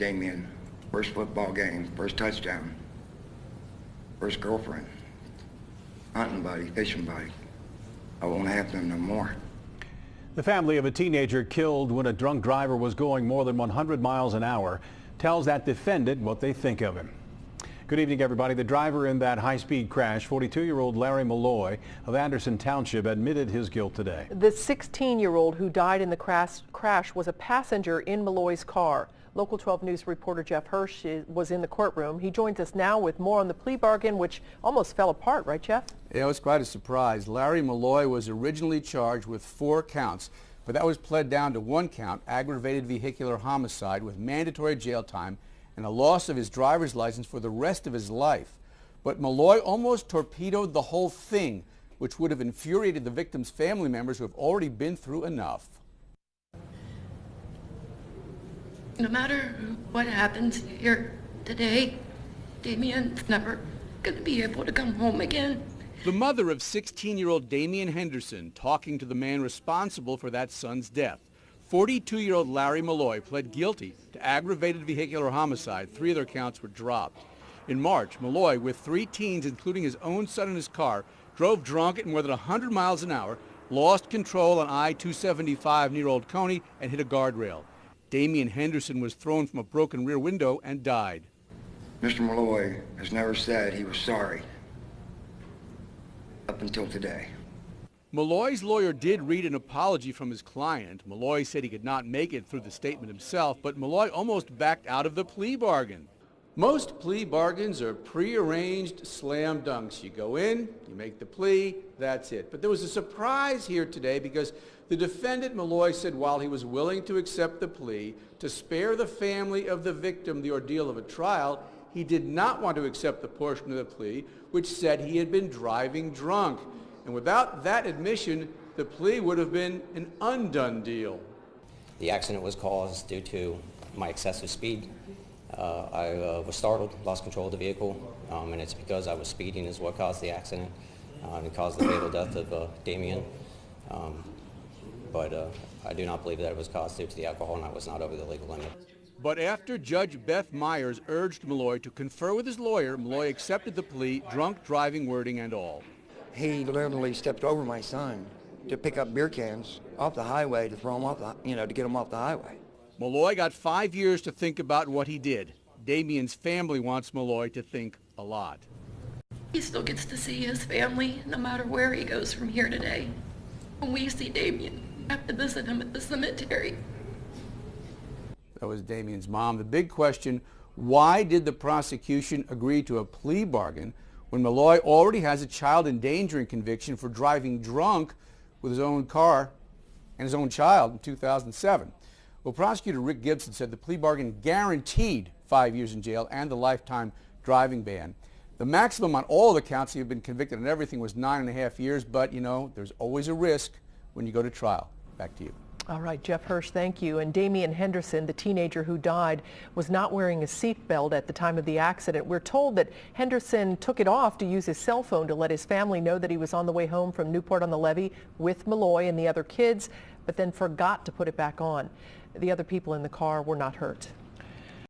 Damien. First football game, first touchdown, first girlfriend, hunting buddy, fishing buddy. I won't have them no more. The family of a teenager killed when a drunk driver was going more than 100 miles an hour tells that defendant what they think of him. Good evening, everybody. The driver in that high-speed crash, 42-year-old Larry Molloy of Anderson Township, admitted his guilt today. The 16-year-old who died in the crash was a passenger in Malloy's car. Local 12 News reporter Jeff Hirsh was in the courtroom. He joins us now with more on the plea bargain, which almost fell apart, right, Jeff? Yeah, it was quite a surprise. Larry Malloy was originally charged with 4 counts, but that was pled down to 1 count, aggravated vehicular homicide with mandatory jail time and a loss of his driver's license for the rest of his life. But Malloy almost torpedoed the whole thing, which would have infuriated the victim's family members who have already been through enough. No matter what happens here today, Damien's never going to be able to come home again. The mother of 16-year-old Damien Henderson talking to the man responsible for that son's death. 42-year-old Larry Malloy pled guilty to aggravated vehicular homicide. 3 other counts were dropped. In March, Malloy, with 3 teens, including his own son in his car, drove drunk at more than 100 miles an hour, lost control on I-275 near Old Coney, and hit a guardrail. Damien Henderson was thrown from a broken rear window and died. Mr. Molloy has never said he was sorry up until today. Malloy's lawyer did read an apology from his client. Malloy said he could not make it through the statement himself, but Malloy almost backed out of the plea bargain. Most plea bargains are pre-arranged slam dunks. You go in, you make the plea, that's it. But there was a surprise here today because the defendant, Malloy, said while he was willing to accept the plea to spare the family of the victim the ordeal of a trial, he did not want to accept the portion of the plea which said he had been driving drunk. And without that admission, the plea would have been an undone deal. The accident was caused due to my excessive speed. I was startled, lost control of the vehicle, and it's because I was speeding is what caused the accident. It caused the fatal death of Damien. But I do not believe that it was caused due to the alcohol, and I was not over the legal limit. But after Judge Beth Myers urged Malloy to confer with his lawyer, Malloy accepted the plea, drunk driving wording and all. He literally stepped over my son to pick up beer cans off the highway to throw them off the, to get them off the highway. Malloy got 5 years to think about what he did. Damien's family wants Malloy to think a lot. He still gets to see his family no matter where he goes from here today. When we see Damien, we have to visit him at the cemetery. That was Damien's mom. The big question, why did the prosecution agree to a plea bargain when Malloy already has a child endangering conviction for driving drunk with his own car and his own child in 2007? Well, prosecutor Rick Gibson said the plea bargain guaranteed 5 years in jail and the lifetime driving ban. The maximum on all the counts he had been convicted and everything was 9.5 years, but there's always a risk when you go to trial. Back to you. All right, Jeff Hirsh, thank you. And Damien Henderson, the teenager who died, was not wearing a seatbelt at the time of the accident. We're told that Henderson took it off to use his cell phone to let his family know that he was on the way home from Newport on the Levee with Malloy and the other kids, but then forgot to put it back on. The other people in the car were not hurt.